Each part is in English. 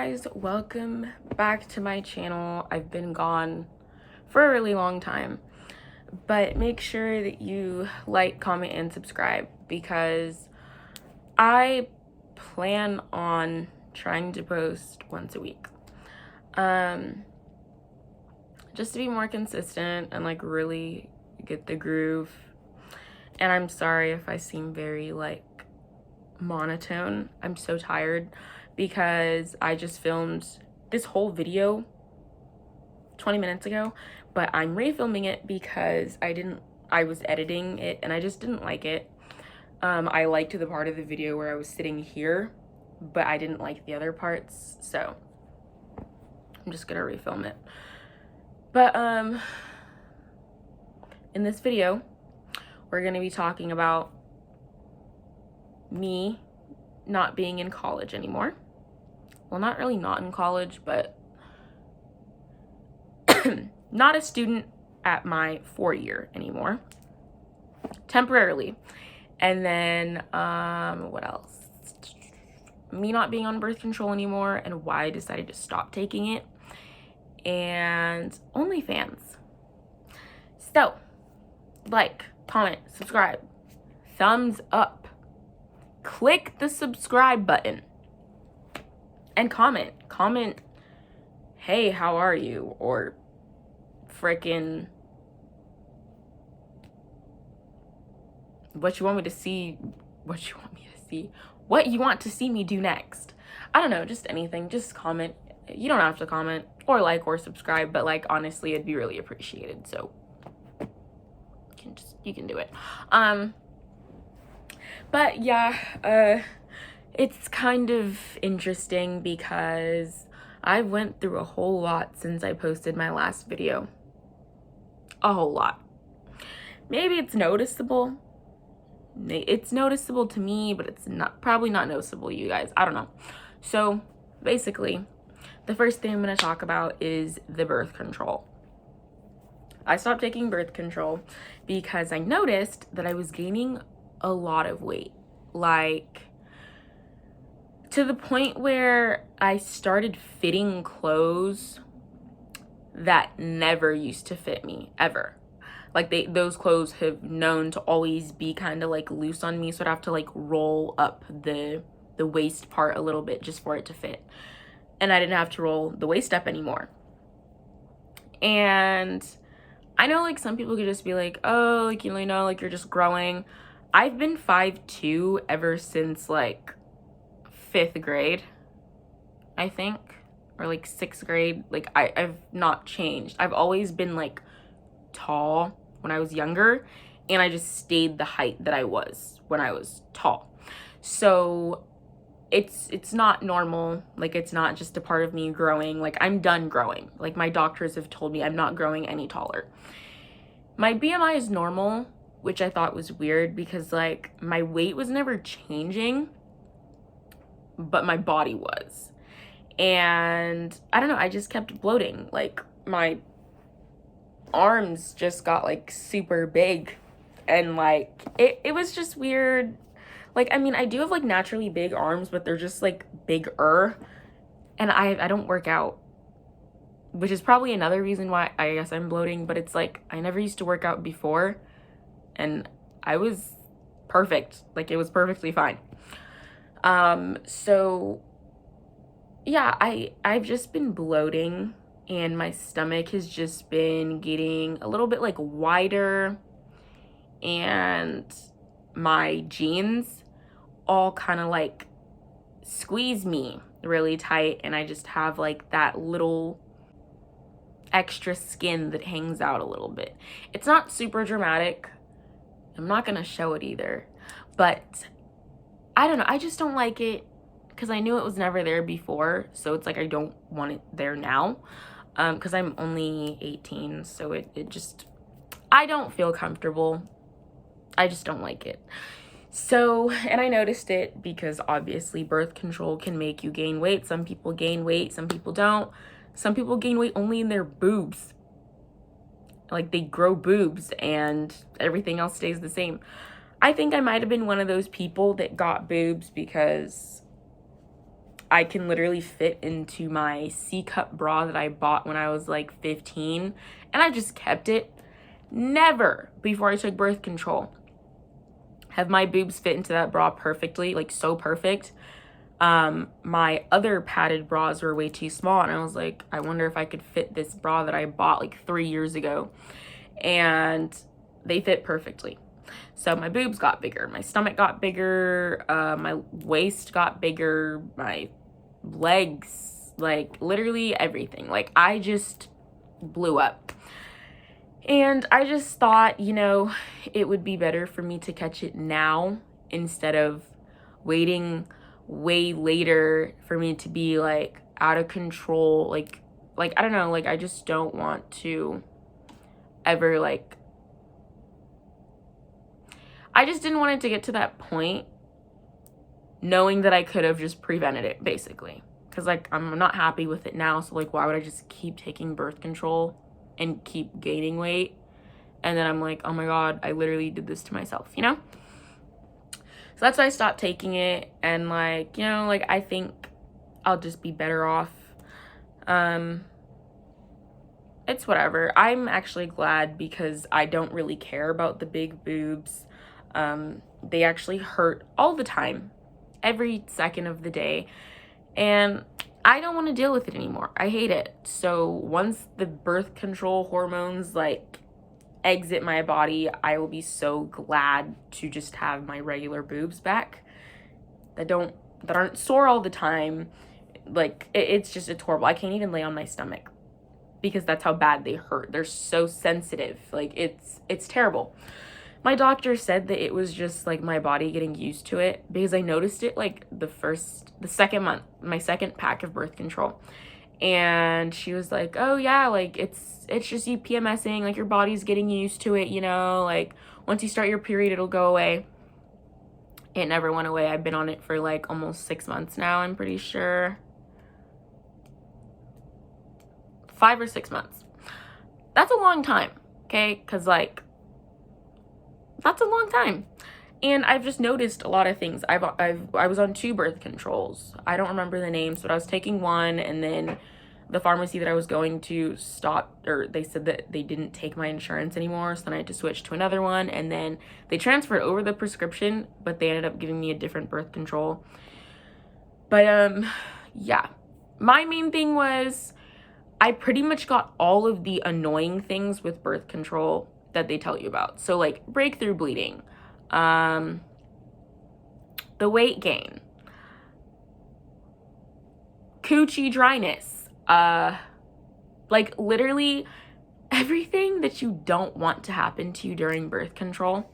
guys, welcome back to my channel. I've been gone for a really long time, but make sure that you like, comment, and subscribe because I plan on trying to post once a week. Just to be more consistent and like really get the groove. And I'm sorry if I seem very like monotone. I'm so tired because I just filmed this whole video 20 minutes ago, but I'm refilming it because I was editing it and I just didn't like it. I liked the part of the video where I was sitting here, but I didn't like the other parts, so I'm just gonna refilm it. But in this video, we're gonna be talking about me not being in college anymore. Well, not really not in college, but not a student at my 4-year anymore, temporarily. And then what else? Me not being on birth control anymore and why I decided to stop taking it, and OnlyFans. So like, comment, subscribe, thumbs up, click the subscribe button, and comment, hey, how are you? Or frickin' what you want to see me do next. I don't know, just anything. Just comment. You don't have to comment or like or subscribe, but like honestly, it'd be really appreciated. So you can do it. But yeah, it's kind of interesting because I went through a whole lot since I posted my last video. A whole lot. Maybe it's noticeable. It's noticeable to me, but it's probably not noticeable to you guys. I don't know. So basically, the first thing I'm going to talk about is the birth control. I stopped taking birth control because I noticed that I was gaining a lot of weight. Like, to the point where I started fitting clothes that never used to fit me, ever. Like, those clothes have known to always be kind of like loose on me, so I'd have to like roll up the waist part a little bit just for it to fit. And I didn't have to roll the waist up anymore. And I know like some people could just be like, oh, like, you know, like you're just growing. I've been 5'2" ever since like 5th grade, I think, or like 6th grade. Like I've not changed. I've always been like tall when I was younger, and I just stayed the height that I was when I was tall. So it's not normal. Like, it's not just a part of me growing. Like, I'm done growing. Like, my doctors have told me I'm not growing any taller. My BMI is normal, which I thought was weird because like my weight was never changing, but my body was. And I don't know, I just kept bloating. Like, my arms just got like super big, and like it was just weird. Like, I mean, I do have like naturally big arms, but they're just like bigger, and I don't work out, which is probably another reason why I guess I'm bloating. But it's like I never used to work out before, and I was perfect. Like, it was perfectly fine. So yeah, I've just been bloating, and my stomach has just been getting a little bit like wider, and my jeans all kind of like squeeze me really tight, and I just have like that little extra skin that hangs out a little bit. It's not super dramatic. I'm not gonna show it either, but I don't know, I just don't like it because I knew it was never there before, so it's like I don't want it there now, because I'm only 18, so it just, I don't feel comfortable. I just don't like it. So, and I noticed it because obviously birth control can make you gain weight. Some people gain weight, some people don't. Some people gain weight only in their boobs. Like, they grow boobs and everything else stays the same. I think I might have been one of those people that got boobs because I can literally fit into my C-cup bra that I bought when I was like 15, and I just kept it. Never, before I took birth control, have my boobs fit into that bra perfectly, like so perfect. My other padded bras were way too small, and I was like, I wonder if I could fit this bra that I bought like 3 years ago, and they fit perfectly. So my boobs got bigger, my stomach got bigger, my waist got bigger, my legs, like literally everything. Like I just blew up. And I just thought, you know, it would be better for me to catch it now instead of waiting way later for me to be like out of control. Like I don't know, like I just don't want to ever like, I just didn't want it to get to that point knowing that I could have just prevented it, basically. Because like I'm not happy with it now, so like why would I just keep taking birth control and keep gaining weight? And then I'm like, oh my god, I literally did this to myself, you know? So that's why I stopped taking it, and like, you know, like I think I'll just be better off. It's whatever. I'm actually glad because I don't really care about the big boobs. They actually hurt all the time, every second of the day, and I don't want to deal with it anymore. I hate it. So once the birth control hormones like exit my body, I will be so glad to just have my regular boobs back that aren't sore all the time. Like it's horrible. I can't even lay on my stomach because that's how bad they hurt. They're so sensitive. Like it's terrible. My doctor said that it was just like my body getting used to it, because I noticed it like the second month, my second pack of birth control. And she was like, oh yeah, like it's just you PMSing, like your body's getting used to it, you know, like once you start your period, it'll go away. It never went away. I've been on it for like almost 6 months now, I'm pretty sure. 5 or 6 months. That's a long time, okay? Because like, that's a long time. And I've just noticed a lot of things. I was on 2 birth controls. I don't remember the names, but I was taking one, and then the pharmacy that I was going to stopped, or they said that they didn't take my insurance anymore, so then I had to switch to another one, and then they transferred over the prescription, but they ended up giving me a different birth control. But yeah, my main thing was I pretty much got all of the annoying things with birth control that they tell you about. So like breakthrough bleeding, the weight gain, coochie dryness, like literally everything that you don't want to happen to you during birth control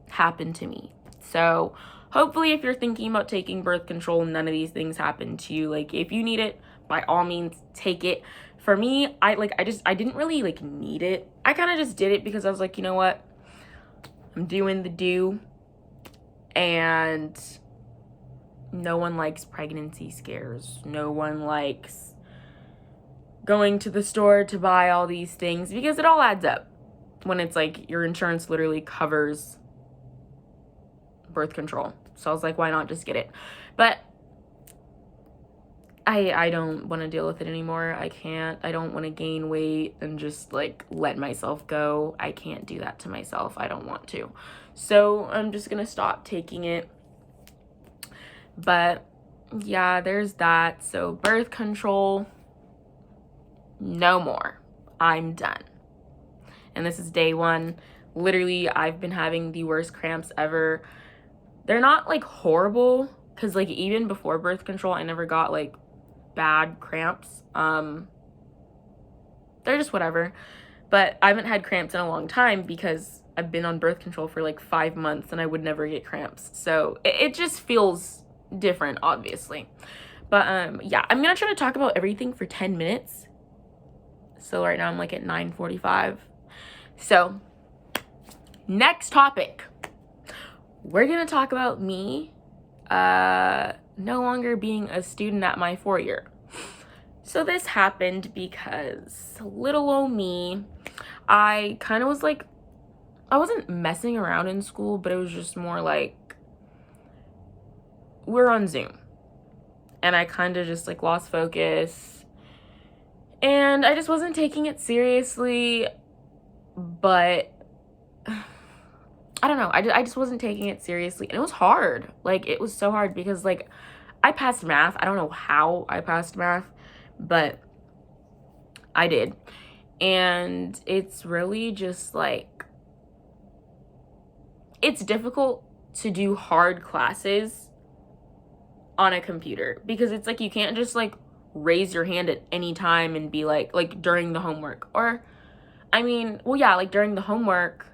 happened to me. So hopefully if you're thinking about taking birth control, none of these things happen to you. Like if you need it, by all means take it. For me, I didn't really like need it. I kind of just did it because I was like, you know what, I'm doing the do, and no one likes pregnancy scares. No one likes going to the store to buy all these things, because it all adds up when it's like your insurance literally covers birth control. So I was like, why not just get it? But I don't want to deal with it anymore. I can't. I don't want to gain weight and just like let myself go. I can't do that to myself. I don't want to. So I'm just gonna stop taking it. But yeah, there's that. So birth control, no more. I'm done. And this is day 1. Literally, I've been having the worst cramps ever. They're not like horrible, because like even before birth control, I never got like bad cramps. They're just whatever. But I haven't had cramps in a long time because I've been on birth control for like 5 months and I would never get cramps. So it just feels different, obviously. But yeah, I'm gonna try to talk about everything for 10 minutes. So right now I'm like at 9:45. So next topic, we're gonna talk about me no longer being a student at my 4-year. So this happened because little old me, I kind of was like, I wasn't messing around in school, but it was just more like, we're on Zoom. and I kind of just like lost focus, and I just wasn't taking it seriously. But I don't know, I just wasn't taking it seriously, and it was hard. Like, it was so hard because like I passed math. I don't know how I passed math, but I did. And it's really just like, it's difficult to do hard classes on a computer because it's like you can't just like raise your hand at any time and be like during the homework. Or I mean, well, yeah, like during the homework,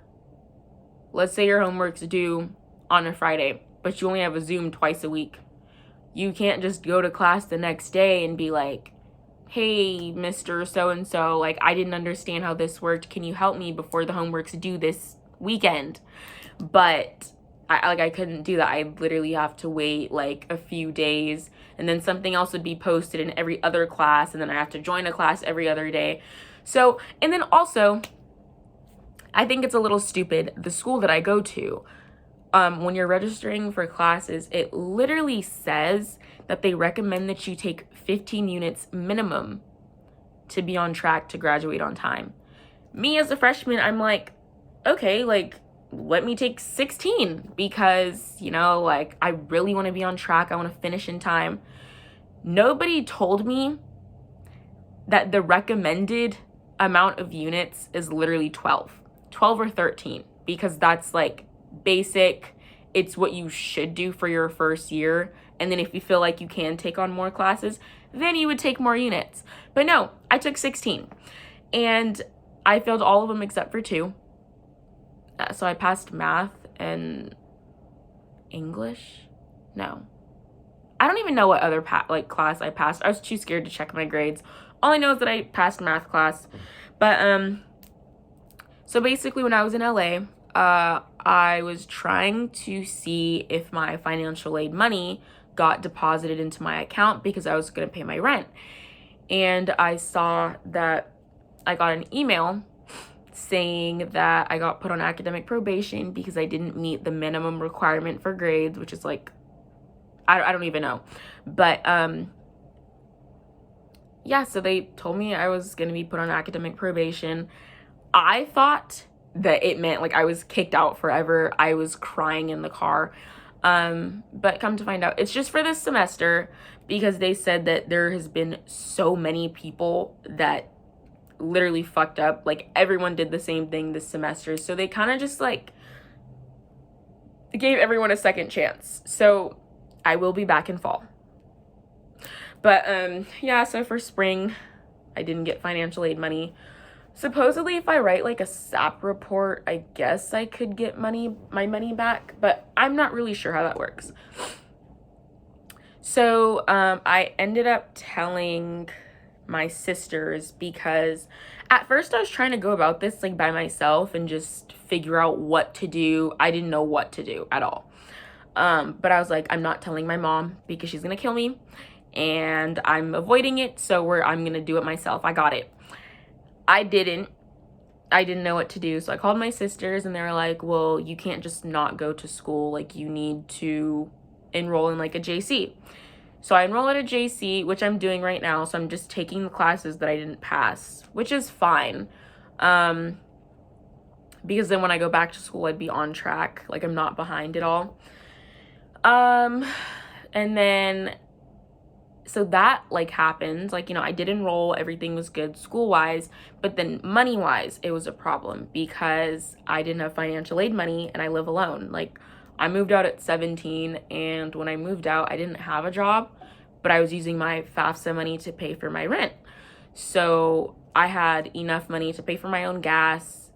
let's say your homework's due on a Friday, but you only have a Zoom twice a week. You can't just go to class the next day and be like, hey, Mr. So-and-so, like, I didn't understand how this worked. Can you help me before the homework's due this weekend? But I couldn't do that. I literally have to wait like a few days, and then something else would be posted in every other class, and then I have to join a class every other day. So, and then also, I think it's a little stupid, the school that I go to, when you're registering for classes, it literally says that they recommend that you take 15 units minimum to be on track to graduate on time. Me as a freshman, I'm like, okay, like, let me take 16 because, you know, like, I really want to be on track. I want to finish in time. Nobody told me that the recommended amount of units is literally 12 or 13, because that's like basic. It's what you should do for your first year. And then if you feel like you can take on more classes, then you would take more units. But no, I took 16 and I failed all of them except for 2. So I passed math and English. No, I don't even know what other class I passed. I was too scared to check my grades. All I know is that I passed math class. But so basically when I was in LA, I was trying to see if my financial aid money got deposited into my account because I was going to pay my rent. And I saw that I got an email saying that I got put on academic probation because I didn't meet the minimum requirement for grades, which is like, I don't even know. But yeah, so they told me I was going to be put on academic probation. I thought that it meant like I was kicked out forever. I was crying in the car. But come to find out, it's just for this semester, because they said that there has been so many people that literally fucked up. Like, everyone did the same thing this semester. So they kind of just like gave everyone a second chance. So I will be back in fall. But yeah, so for spring, I didn't get financial aid money. Supposedly, if I write like a SAP report, I guess I could get my money back, but I'm not really sure how that works. So I ended up telling my sisters, because at first I was trying to go about this like by myself and just figure out what to do. I didn't know what to do at all. But I was like, I'm not telling my mom because she's gonna kill me, and I'm avoiding it, so I'm gonna do it myself. I got it. I didn't know what to do. So I called my sisters and they were like, well, you can't just not go to school. Like, you need to enroll in like a JC. So I enrolled at a JC, which I'm doing right now. So I'm just taking the classes that I didn't pass, which is fine. Because then when I go back to school, I'd be on track. Like, I'm not behind at all. And then, so that like happened, like, you know, I did enroll, everything was good school-wise, but then money-wise, it was a problem because I didn't have financial aid money and I live alone. Like, I moved out at 17, and when I moved out, I didn't have a job, but I was using my FAFSA money to pay for my rent. So I had enough money to pay for my own gas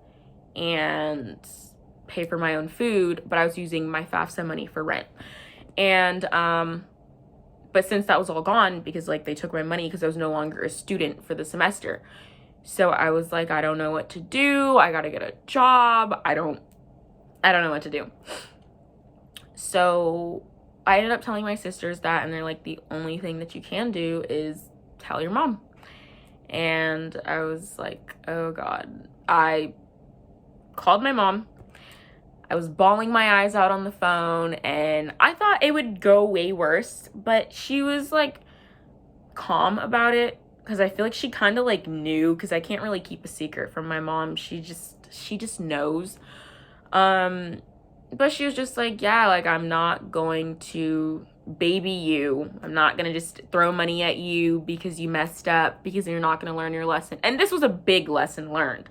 and pay for my own food, but I was using my FAFSA money for rent. And but since that was all gone, because like they took my money because I was no longer a student for the semester, so I was like, I don't know what to do. I gotta get a job. I don't know what to do. So I ended up telling my sisters that, and they're like, the only thing that you can do is tell your mom. And I was like, oh God. I called my mom. I was bawling my eyes out on the phone, and I thought it would go way worse, but she was like calm about it, because I feel like she kind of like knew, because I can't really keep a secret from my mom. She just knows. But she was just like, yeah, like, I'm not going to baby you. I'm not gonna just throw money at you because you messed up, because you're not gonna learn your lesson. And this was a big lesson learned.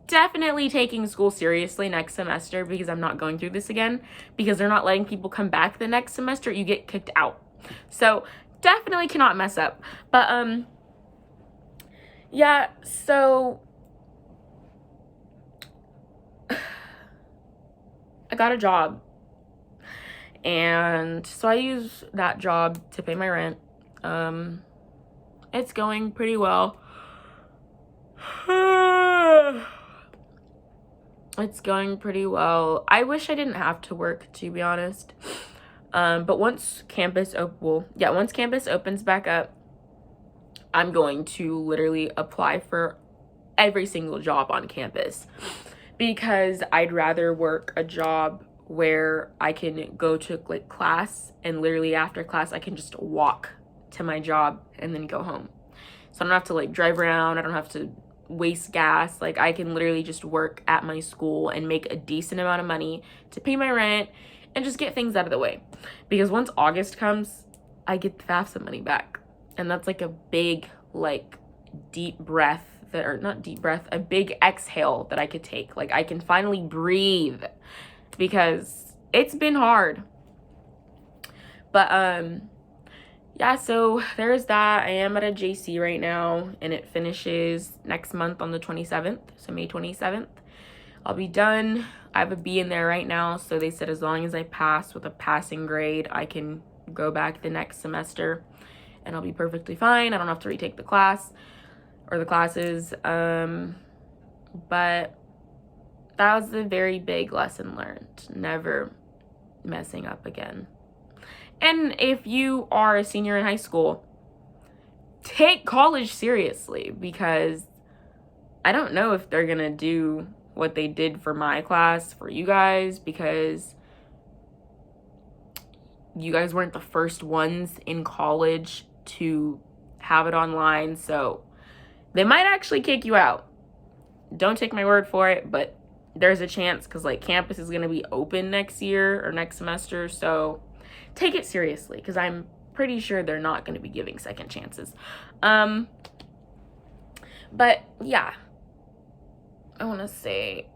Definitely taking school seriously next semester, because I'm not going through this again, because they're not letting people come back the next semester. You get kicked out. So definitely cannot mess up. But yeah, so I got a job, and so I use that job to pay my rent. It's going pretty well. It's going pretty well. I wish I didn't have to work, to be honest. But once campus opens back up, I'm going to literally apply for every single job on campus, because I'd rather work a job where I can go to like class, and literally after class I can just walk to my job and then go home. So I don't have to like drive around. I don't have to waste gas. Like, I can literally just work at my school and make a decent amount of money to pay my rent and just get things out of the way. Because once August comes, I get the FAFSA money back. And that's like a big, like, deep breath that, or not deep breath, a big exhale that I could take. Like, I can finally breathe, because it's been hard. But yeah, so there's that. I am at a JC right now, and it finishes next month on the 27th, so May 27th. I'll be done. I have a B in there right now, so they said as long as I pass with a passing grade, I can go back the next semester, and I'll be perfectly fine. I don't have to retake the class or the classes. But that was a very big lesson learned. Never messing up again. And if you are a senior in high school, take college seriously, because I don't know if they're gonna do what they did for my class for you guys, because you guys weren't the first ones in college to have it online, so they might actually kick you out. Don't take my word for it, but there's a chance, because like campus is gonna be open next year or next semester, so take it seriously, because I'm pretty sure they're not going to be giving second chances. But yeah, I want to say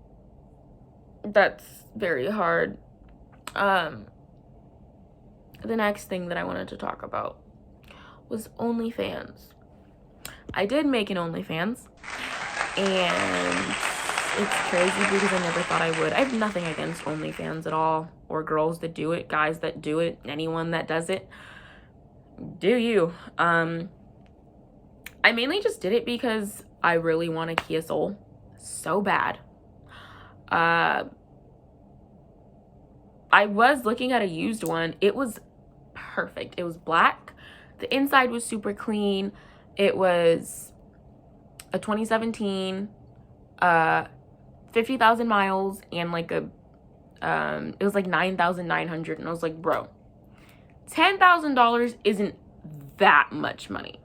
that's very hard. The next thing that I wanted to talk about was OnlyFans. I did make an OnlyFans, and it's crazy because I never thought I would. I have nothing against OnlyFans at all, or girls that do it, guys that do it, anyone that does it. Do you. I mainly just did it because I really want a Kia Soul so bad. I was looking at a used one. It was perfect. It was black. The inside was super clean. It was a 2017, 50,000 miles, and like a it was like 9,900, and I was like, bro, $10,000 isn't that much money.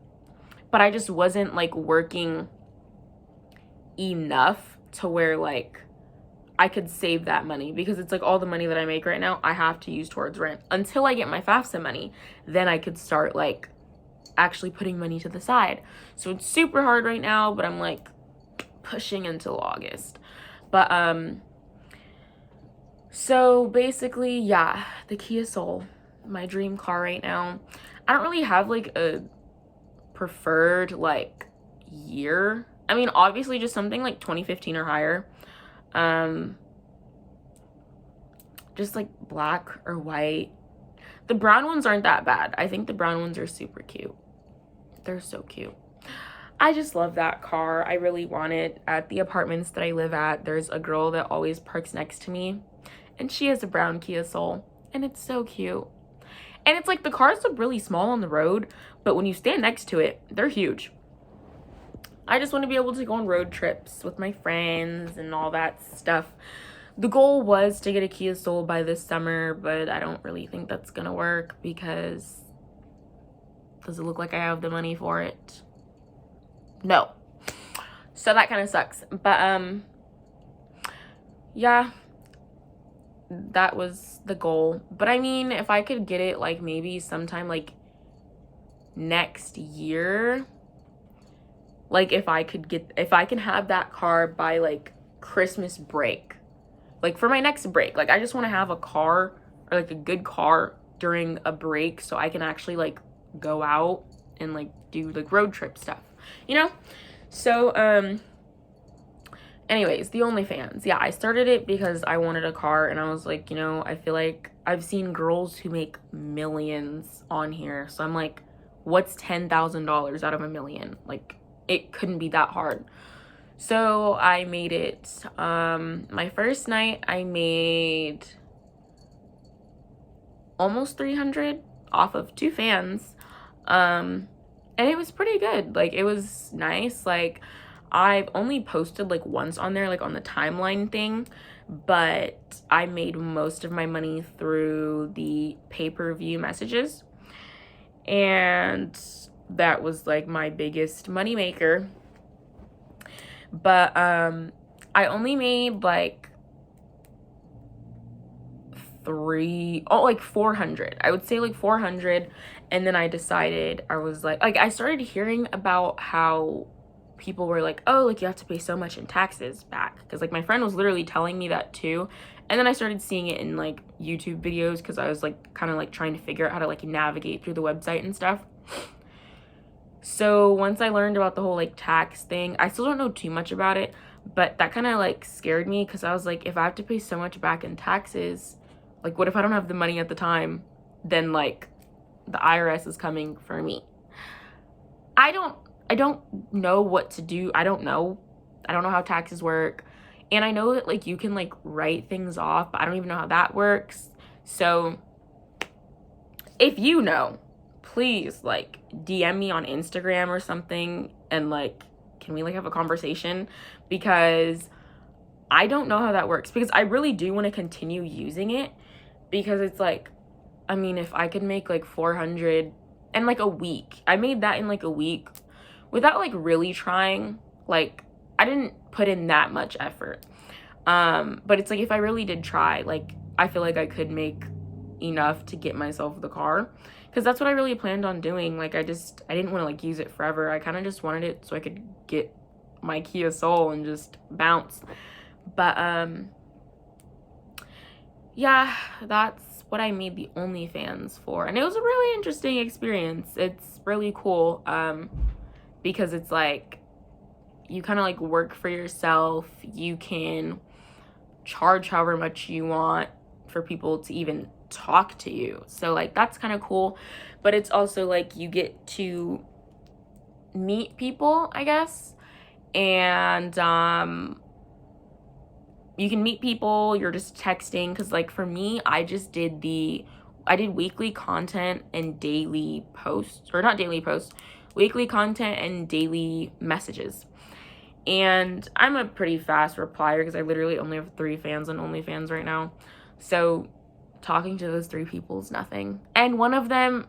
But I just wasn't like working enough to where like I could save that money, because it's like all the money that I make right now I have to use towards rent until I get my FAFSA money. Then I could start like actually putting money to the side. So it's super hard right now, but I'm like pushing until August. But so basically, yeah, the Kia Soul, my dream car right now. I don't really have like a preferred like year. I mean, obviously just something like 2015 or higher. Just like black or white. The brown ones aren't that bad. I think the brown ones are super cute. They're so cute. I just love that car. I really want it. At the apartments that I live at, there's a girl that always parks next to me, and she has a brown Kia Soul, and it's so cute. And it's like the cars look really small on the road, but when you stand next to it, they're huge. I just want to be able to go on road trips with my friends and all that stuff. the goal was to get a Kia Soul by this summer, but I don't really think that's gonna work because does it look like I have the money for it? No. So that kind of sucks. But yeah, that was the goal. But I mean, if I could get it like maybe sometime like next year, like if I can have that car by like Christmas break, like for my next break, like I just want to have a car or like a good car during a break so I can actually like go out and like do like road trip stuff, you know? So anyways, the OnlyFans. Yeah, I started it because I wanted a car and I was like, you know, I feel like I've seen girls who make millions on here. So I'm like, what's $10,000 out of $1 million? Like, it couldn't be that hard. So I made it. My first night I made almost 300 off of 2 fans. And it was pretty good. Like, it was nice. Like, I've only posted like once on there, like on the timeline thing, but I made most of my money through the pay-per-view messages, and that was like my biggest money maker. But I only made like 400. I would say like 400, and then I decided I was like I started hearing about how people were like, oh, like you have to pay so much in taxes back, because like my friend was literally telling me that too. And then I started seeing it in like YouTube videos because I was like kind of like trying to figure out how to like navigate through the website and stuff. So once I learned about the whole like tax thing, I still don't know too much about it, but that kind of like scared me because I was like, if I have to pay so much back in taxes, like what if I don't have the money at the time? Then like the IRS is coming for me. I don't know what to do. I don't know how taxes work. And I know that like you can like write things off, but I don't even know how that works. So if you know, please like DM me on Instagram or something and like can we like have a conversation, because I don't know how that works, because I really do want to continue using it, because it's like, I mean, if I could make like 400 in like a week, I made that in like a week without like really trying. Like I didn't put in that much effort. But it's like if I really did try, like I feel like I could make enough to get myself the car, because that's what I really planned on doing. Like I didn't want to like use it forever. I kind of just wanted it so I could get my Kia Soul and just bounce. But yeah, that's what I made the OnlyFans for, and it was a really interesting experience. It's really cool because it's like you kind of like work for yourself. You can charge however much you want for people to even talk to you, so like that's kind of cool. But it's also like you get to meet people, I guess, and you can meet people, you're just texting, because like for me, I did weekly content and daily posts, or not daily posts, weekly content and daily messages. And I'm a pretty fast replier because I literally only have 3 fans on OnlyFans right now. So talking to those 3 people is nothing. And one of them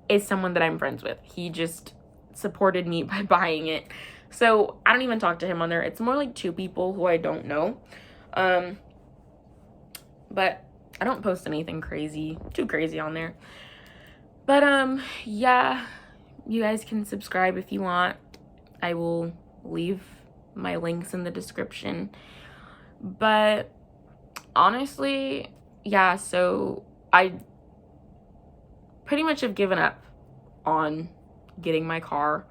is someone that I'm friends with. He just supported me by buying it. So I don't even talk to him on there. It's more like 2 people who I don't know. But I don't post anything too crazy on there. But yeah, you guys can subscribe if you want. I will leave my links in the description. But honestly, yeah, so I pretty much have given up on getting my car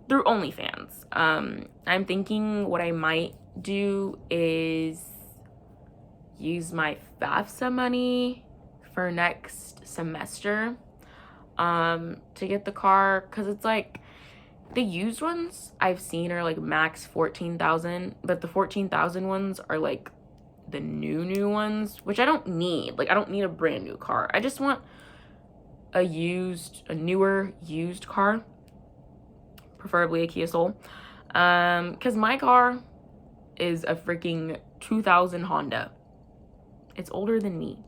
through OnlyFans. I'm thinking what I might do is use my FAFSA money for next semester to get the car, because it's like the used ones I've seen are like max 14,000, but the 14,000 ones are like the new ones, which I don't need. Like I don't need a brand new car. I just want a newer used car, preferably a Kia Soul, because my car is a freaking 2000 Honda. It's older than me.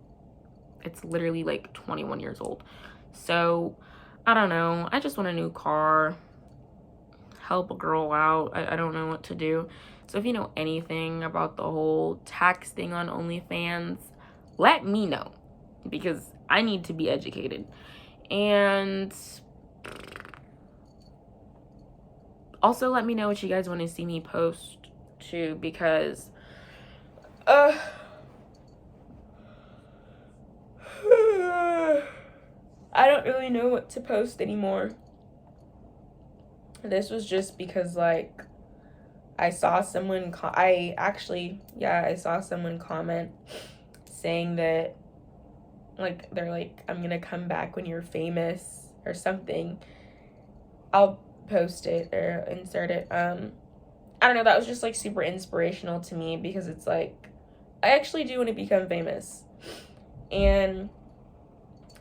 It's literally like 21 years old. So I don't know. I just want a new car. Help a girl out. I don't know what to do. So if you know anything about the whole tax thing on OnlyFans, let me know, because I need to be educated. And also let me know what you guys want to see me post too, because I don't really know what to post anymore. This was just because, like, I saw someone I saw someone comment saying that, like, they're like, I'm gonna come back when you're famous or something. I'll post it or insert it. I don't know, that was just like super inspirational to me, because it's like, I actually do want to become famous. And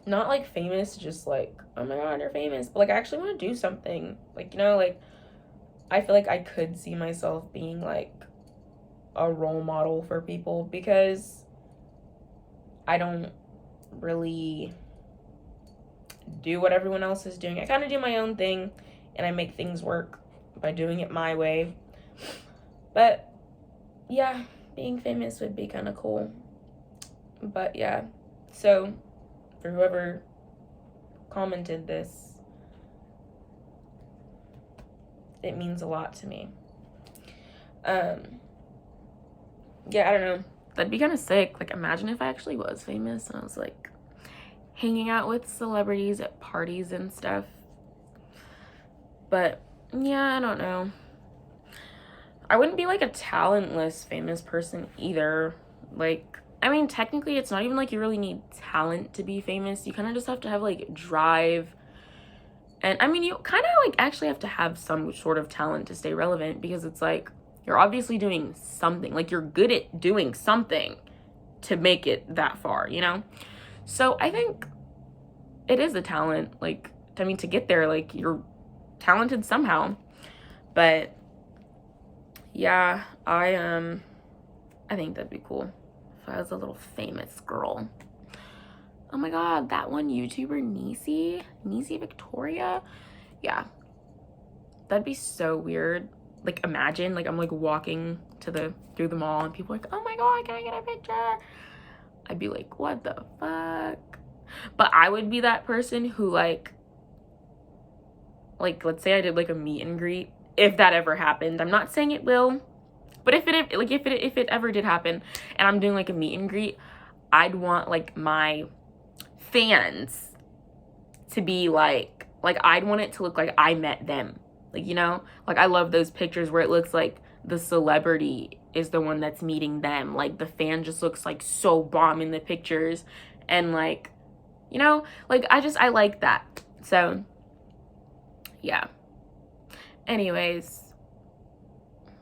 not like famous just like, oh my god, you're famous, but like I actually want to do something. Like, you know, like I feel like I could see myself being like a role model for people, because I don't really do what everyone else is doing. I kind of do my own thing, and I make things work by doing it my way. But yeah, being famous would be kind of cool. But yeah, so for whoever commented this, it means a lot to me. Yeah, I don't know. That'd be kind of sick. Like, imagine if I actually was famous and I was like hanging out with celebrities at parties and stuff. But yeah, I don't know. I wouldn't be like a talentless famous person either. Like, I mean, technically it's not even like you really need talent to be famous. You kind of just have to have like drive. And I mean, you kind of like actually have to have some sort of talent to stay relevant, because it's like you're obviously doing something. Like, you're good at doing something to make it that far, you know? So I think it is a talent. Like, I mean, to get there, like, you're talented somehow. But yeah, I think that'd be cool if I was a little famous girl. Oh my god, that one YouTuber, Niecy Victoria. Yeah, that'd be so weird. Like, imagine, like, I'm like walking through the mall and people are like, oh my god, can I get a picture? I'd be like, what the fuck? But I would be that person who like let's say I did like a meet and greet, if that ever happened. I'm not saying it will, but if it ever did happen and I'm doing like a meet and greet, I'd want like my fans to be like I'd want it to look like I met them. Like, you know, like I love those pictures where it looks like the celebrity is the one that's meeting them. Like, the fan just looks like so bomb in the pictures, and like, you know, like I like that. So yeah. Anyways,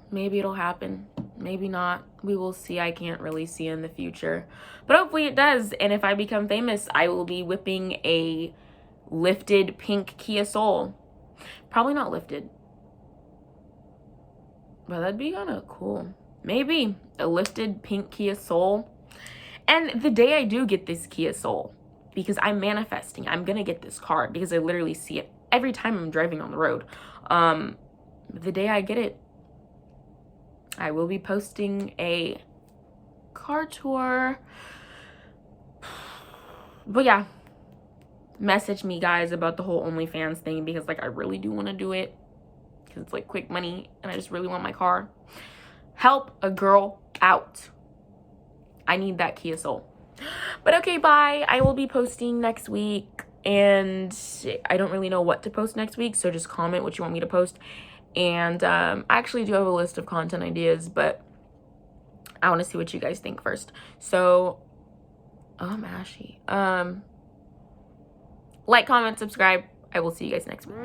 maybe it'll happen, maybe not. We will see. I can't really see in the future, but hopefully it does. And if I become famous, I will be whipping a lifted pink Kia Soul. Probably not lifted, but that'd be kind of cool. Maybe a lifted pink Kia Soul. And the day I do get this Kia Soul, because I'm manifesting, I'm gonna get this car, because I literally see it every time I'm driving on the road. The day I get it, I will be posting a car tour. But yeah, message me, guys, about the whole OnlyFans thing, because like I really do want to do it, because it's like quick money and I just really want my car. Help a girl out. I need that Kia Soul. But okay, bye. I will be posting next week, and I don't really know what to post next week, so just comment what you want me to post. And I actually do have a list of content ideas, but I want to see what you guys think first. So, oh, I'm ashy. Like, comment, subscribe. I will see you guys next week.